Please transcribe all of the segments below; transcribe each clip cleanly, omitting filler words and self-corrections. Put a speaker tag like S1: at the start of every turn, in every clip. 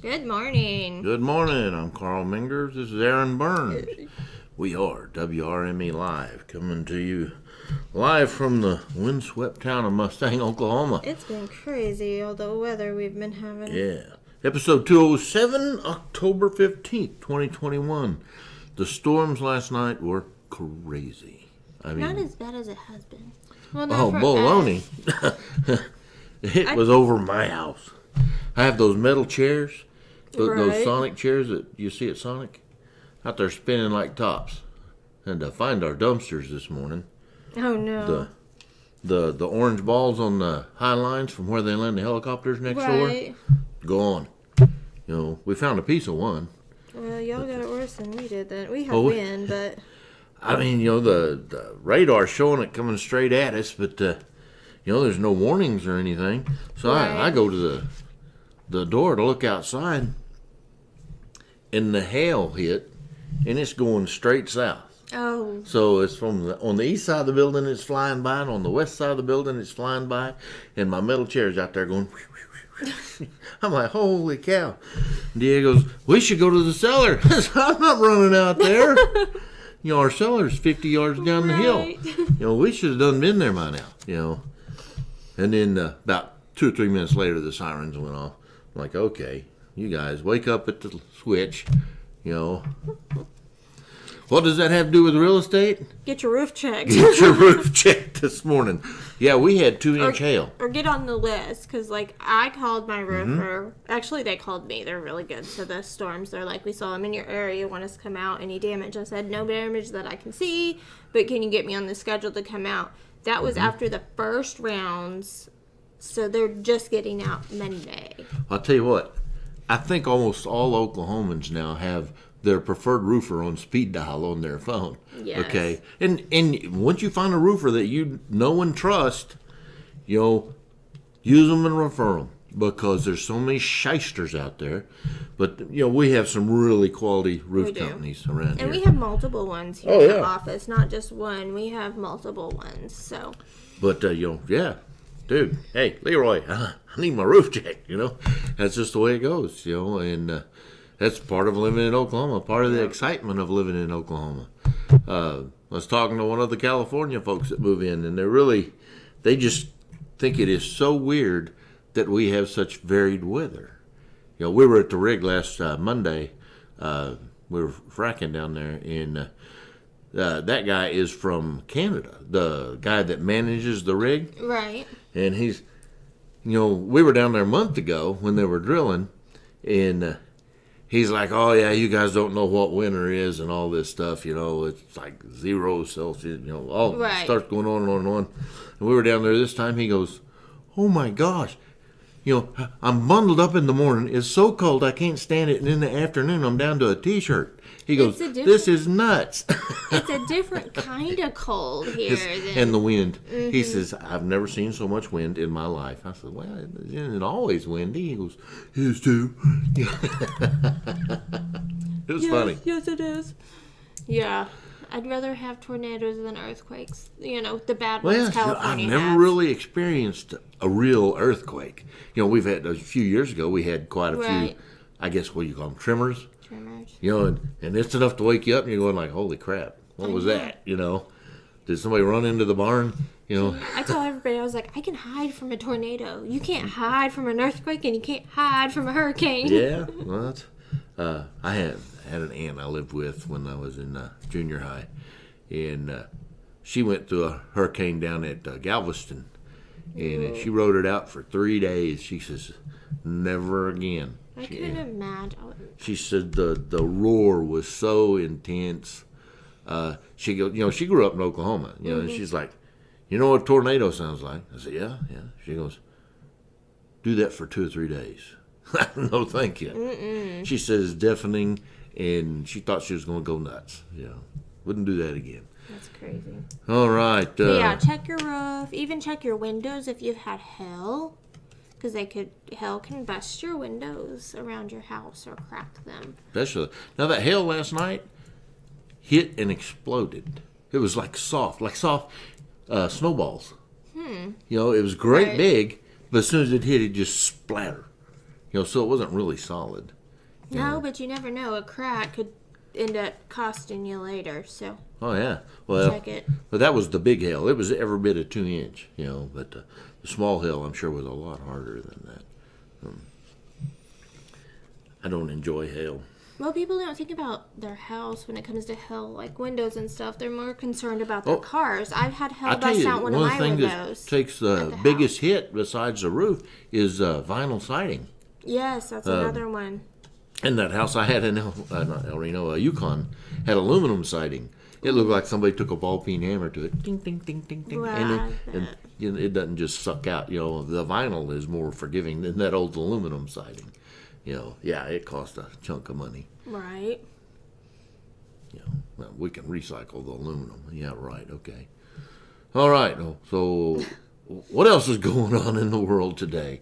S1: Good morning.
S2: Good morning. I'm Carl Mingers. This is Aaron Burns. We are WRME Live, coming to you live from the windswept town of Mustang, Oklahoma.
S1: It's been crazy, all the weather we've been having.
S2: Yeah. Episode 207, October 15th, 2021. The storms last night were crazy.
S1: Not as bad as it has been. Well,
S2: baloney. It was over my house. I have those metal chairs, those Sonic chairs that you see at Sonic, out there spinning like tops. And to find our dumpsters this morning.
S1: Oh, no.
S2: The orange balls on the high lines from where they land the helicopters next door, gone. You know, we found a piece of one.
S1: Well, y'all got it worse than we did then. We had wind, but...
S2: I mean, you know, the radar's showing it coming straight at us, but, you know, there's no warnings or anything. So I go to the door to look outside, and the hail hit, and it's going straight south.
S1: Oh.
S2: So it's on the east side of the building, it's flying by, and on the west side of the building, it's flying by, and my metal chair's out there going... I'm like, holy cow. Diego goes, we should go to the cellar. I'm not running out there. You know, our cellar's 50 yards down the hill. You know, we should have been there by now, you know. And then about 2 or 3 minutes later, the sirens went off. I'm like, okay, you guys, wake up at the switch, you know. What does that have to do with real estate?
S1: Get your roof checked.
S2: Get your roof checked this morning. Yeah, we had 2-inch hail.
S1: Or get on the list, because, like, I called my roofer. Actually, they called me. They're really good. So the storms, they're like, we saw them in your area. Want us to come out? Any damage? I said, no damage that I can see, but can you get me on the schedule to come out? That was after the first rounds, so they're just getting out Monday.
S2: I'll tell you what. I think almost all Oklahomans now have their preferred roofer on speed dial on their phone.
S1: Yes.
S2: Okay. And once you find a roofer that you know and trust, you know, use them and refer them, because there's so many shysters out there. But, you know, we have some really quality roof companies around here.
S1: And we have multiple ones here in the office, not just one. We have multiple ones, so.
S2: But, you know, yeah. Dude, hey, Leroy, I need my roof checked, you know. That's just the way it goes, you know, and that's part of living in Oklahoma, part of the excitement of living in Oklahoma. I was talking to one of the California folks that move in, and they just think it is so weird that we have such varied weather. You know, we were at the rig last Monday. We were fracking down there, and that guy is from Canada, the guy that manages the rig.
S1: Right.
S2: And he's, you know, we were down there a month ago when they were drilling, and he's like, oh, yeah, you guys don't know what winter is and all this stuff, you know. It's like 0 Celsius, you know, all starts going on and on and on. And we were down there this time. He goes, oh, my gosh. You know, I'm bundled up in the morning. It's so cold I can't stand it. And in the afternoon, I'm down to a T-shirt. He goes, this is nuts.
S1: It's a different kind of cold here.
S2: And the wind. He says, I've never seen so much wind in my life. I said, well, isn't it always windy? He goes, it is too. It was funny.
S1: Yes, it is. Yeah. I'd rather have tornadoes than earthquakes. You know, the bad ones California
S2: I've never really experienced a real earthquake. You know, we've had, a few years ago, we had quite a few, I guess, what do you call them, tremors? You know, and it's enough to wake you up, and you're going like, holy crap, what was that? You know, did somebody run into the barn? You know,
S1: I tell everybody, I was like, I can hide from a tornado. You can't hide from an earthquake, and you can't hide from a hurricane.
S2: Yeah, well, I had an aunt I lived with when I was in junior high, and she went through a hurricane down at Galveston, and she rode it out for 3 days. She says, never again.
S1: I couldn't imagine.
S2: She said the roar was so intense. She goes, you know, she grew up in Oklahoma, you know, and she's like, you know what a tornado sounds like? I said, yeah. She goes, do that for 2 or 3 days. No, thank you. She says deafening, and she thought she was going to go nuts. You know, wouldn't do that again.
S1: That's crazy.
S2: All right.
S1: Yeah, check your roof. Even check your windows if you've had hail. Because hail can bust your windows around your house or crack them.
S2: Especially. Now, that hail last night hit and exploded. It was like soft snowballs. You know, it was great big, but as soon as it hit, it just splattered. So it wasn't really solid.
S1: No, but you never know. A crack could end up costing you later. So
S2: Oh yeah, well,
S1: check it.
S2: but that was the big hail. It was every bit of 2 inch, But the small hail, I'm sure, was a lot harder than that. I don't enjoy hail.
S1: Well, people don't think about their house when it comes to hail, like windows and stuff. They're more concerned about their cars. I've had hail
S2: I tell
S1: bust
S2: you,
S1: out one of
S2: one
S1: my
S2: thing
S1: windows.
S2: that takes the biggest hit besides the roof is vinyl siding.
S1: Yes, that's another one.
S2: And that house I had in not El Reno, Yukon, had aluminum siding. It looked like somebody took a ball peen hammer to it, ding, ding, ding, ding, ding, and it doesn't just suck out. The vinyl is more forgiving than that old aluminum siding. Yeah, it cost a chunk of money.
S1: Right.
S2: Well, we can recycle the aluminum. Yeah, right. Okay. All right. So, what else is going on in the world today?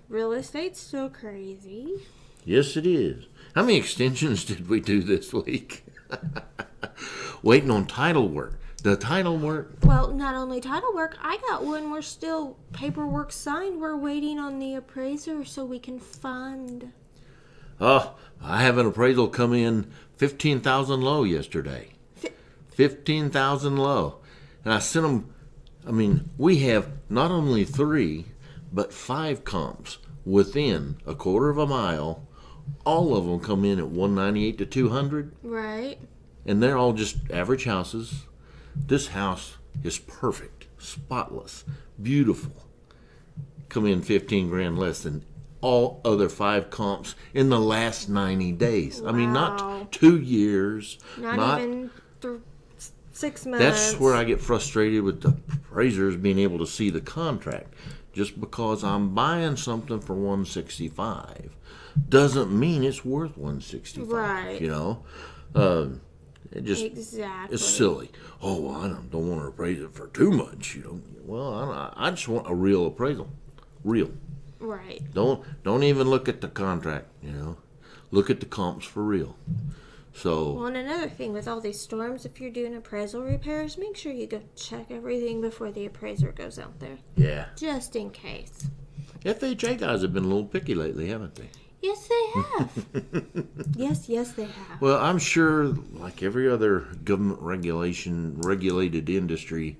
S1: Real estate's so crazy.
S2: Yes, it is. How many extensions did we do this week? Waiting on title work. The title work.
S1: Well, not only title work, I got one. We're still paperwork signed. We're waiting on the appraiser so we can fund.
S2: Oh, I have an appraisal come in 15,000 low yesterday. 15,000 low. And I sent them, we have not only 3, but 5 comps within a quarter of a mile. All of them come in at 198 to 200.
S1: Right.
S2: And they're all just average houses. This house is perfect, spotless, beautiful. Come in 15 grand less than all other 5 comps in the last 90 days.
S1: Wow.
S2: Not 2 years.
S1: Not even 6 months.
S2: That's where I get frustrated with the appraisers being able to see the contract. Just because I'm buying something for 165 doesn't mean it's worth 165.
S1: Right.
S2: It just
S1: exactly.
S2: It's silly. Oh, well, I don't want to appraise it for too much. Well, I just want a real appraisal. Real.
S1: Right.
S2: Don't even look at the contract. Look at the comps for real. So.
S1: Well, and another thing with all these storms, if you're doing appraisal repairs, make sure you go check everything before the appraiser goes out there.
S2: Yeah.
S1: Just in case.
S2: FHA guys have been a little picky lately, haven't they?
S1: Yes, they have. yes, they have.
S2: Well, I'm sure, like every other government regulated industry,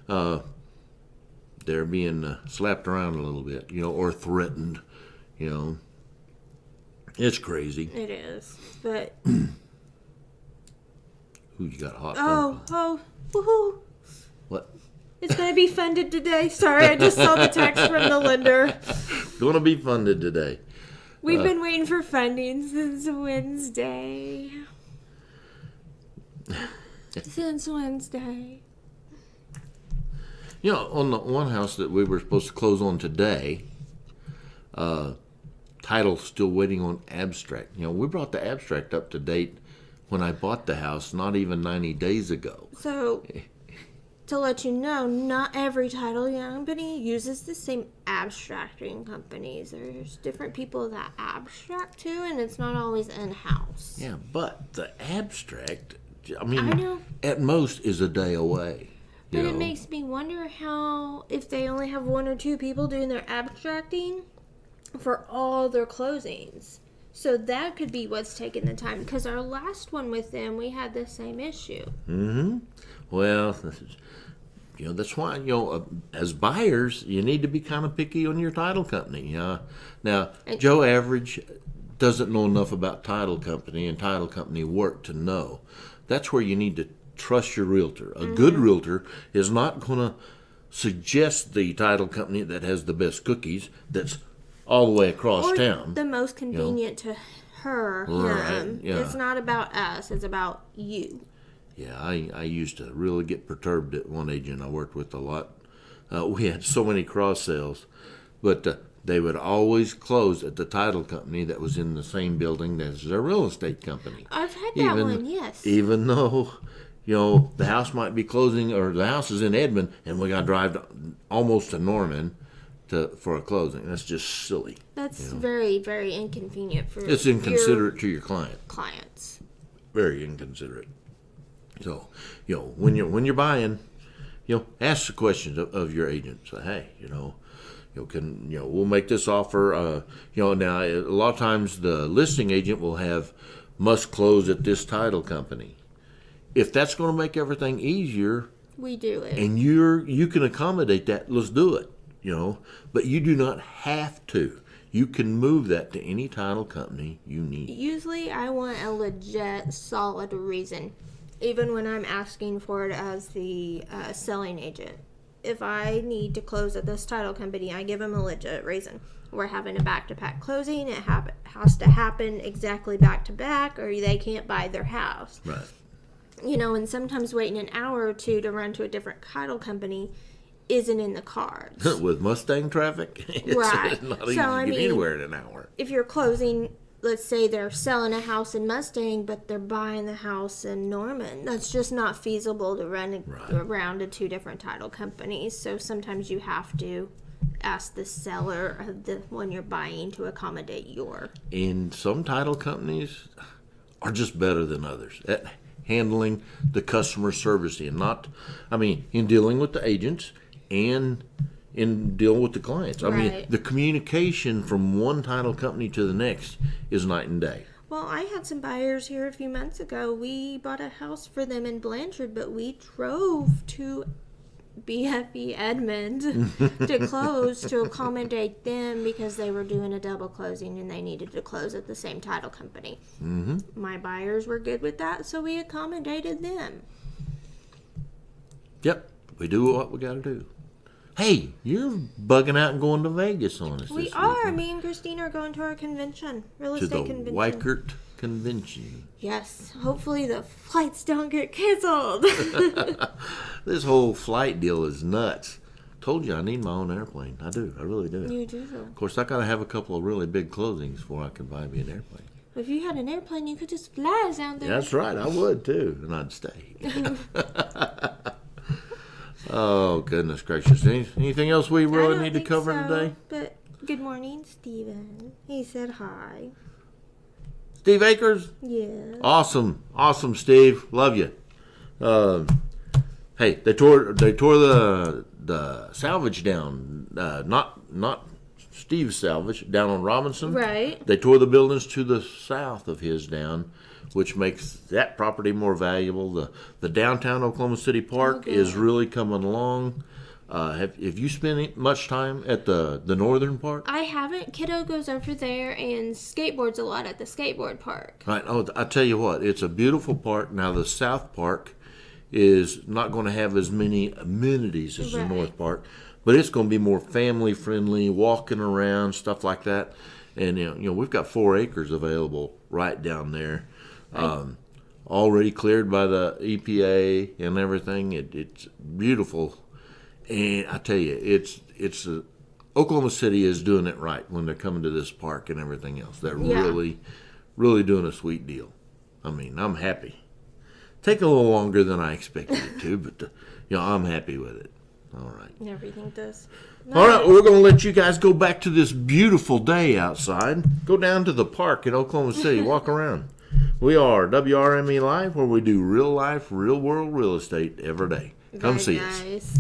S2: they're being slapped around a little bit, or threatened, It's crazy.
S1: It is, but.
S2: Who you got a hot phone call?
S1: Woohoo!
S2: What?
S1: It's going to be funded today. Sorry, I just saw the text from the lender.
S2: Going to be funded today.
S1: We've been waiting for funding since Wednesday. Since Wednesday.
S2: On the one house that we were supposed to close on today, title still waiting on abstract. We brought the abstract up to date when I bought the house, not even 90 days ago.
S1: So, to let you know, not every title company uses the same abstracting companies. There's different people that abstract to, and it's not always in-house.
S2: Yeah, but the abstract,
S1: I know.
S2: At most is a day away.
S1: But it makes me wonder if they only have 1 or 2 people doing their abstracting for all their closings. So that could be what's taking the time. Because our last one with them, we had the same issue.
S2: Mm-hmm. Well, that's why, as buyers, you need to be kind of picky on your title company. Now, Joe Average doesn't know enough about title company and title company work to know. That's where you need to trust your realtor. A good realtor is not going to suggest the title company that has the best cookies that's all the way across
S1: or
S2: town.
S1: The most convenient to her, him.
S2: Yeah.
S1: It's not about us. It's about you.
S2: Yeah, I used to really get perturbed at one agent I worked with a lot. We had so many cross sales, but they would always close at the title company that was in the same building as their real estate company.
S1: I've had that one, yes.
S2: Even though, the house might be closing, or the house is in Edmond, and we got to drive almost to Norman for a closing. That's just silly.
S1: That's very, very inconvenient for
S2: It's inconsiderate to your
S1: clients.
S2: Very inconsiderate. So, when you're buying, ask the questions of your agent. Say, hey, We'll make this offer. Now a lot of times the listing agent will have must close at this title company. If that's going to make everything easier,
S1: we do it.
S2: and you can accommodate that, let's do it. But you do not have to. You can move that to any title company you need.
S1: Usually I want a legit, solid reason, even when I'm asking for it as the selling agent. If I need to close at this title company, I give them a legit reason. We're having a back-to-back closing. It has to happen exactly back-to-back, or they can't buy their house.
S2: Right.
S1: And sometimes waiting an hour or two to run to a different title company isn't in the cards.
S2: With Mustang traffic, it's
S1: Right.
S2: not easy to get anywhere in an hour.
S1: If you're closing, let's say they're selling a house in Mustang, but they're buying the house in Norman, that's just not feasible to run around to two different title companies. So sometimes you have to ask the seller of the one you're buying to accommodate your.
S2: And some title companies are just better than others at handling the customer service in dealing with the agents and in dealing with the clients. I mean, the communication from one title company to the next is night and day.
S1: Well, I had some buyers here a few months ago. We bought a house for them in Blanchard, but we drove to BFE Edmond to close to accommodate them because they were doing a double closing and they needed to close at the same title company. Mm-hmm. My buyers were good with that, so we accommodated them.
S2: Yep, we do what we got to do. Hey, you're bugging out and going to Vegas on us.
S1: We are. Me and Christine are going to our convention, real estate convention.
S2: To the Weikert Convention.
S1: Yes. Hopefully the flights don't get canceled.
S2: This whole flight deal is nuts. Told you I need my own airplane. I do. I really do.
S1: You do.
S2: Of course, I got to have a couple of really big closings before I can buy me an airplane.
S1: If you had an airplane, you could just fly us out there.
S2: That's right. I would, too. And I'd stay. Oh, goodness gracious. Anything else we really need to cover today?
S1: But good morning, Steven. He said hi.
S2: Steve Akers?
S1: Yeah.
S2: Awesome, Steve. Love you. Hey, they tore the salvage down. Not Steve's salvage down on Robinson.
S1: Right.
S2: They tore the buildings to the south of his down, which makes that property more valuable. The downtown Oklahoma City Park is really coming along. Have you spent much time at the northern part?
S1: I haven't. Kiddo goes over there and skateboards a lot at the skateboard park.
S2: Right. Oh, I tell you what, it's a beautiful park. Now the South Park is not going to have as many amenities as the North Park, but it's going to be more family friendly, walking around, stuff like that. And we've got 4 acres available right down there, already cleared by the EPA and everything. It's beautiful. And I tell you, it's Oklahoma City is doing it right when they're coming to this park and everything else. They're really, really doing a sweet deal. I mean, I'm happy. Take a little longer than I expected it to, but I'm happy with it. All right.
S1: Everything does.
S2: All right, we're going to let you guys go back to this beautiful day outside. Go down to the park in Oklahoma City. Walk around. We are WRME Live, where we do real life, real world real estate every day. Come see us.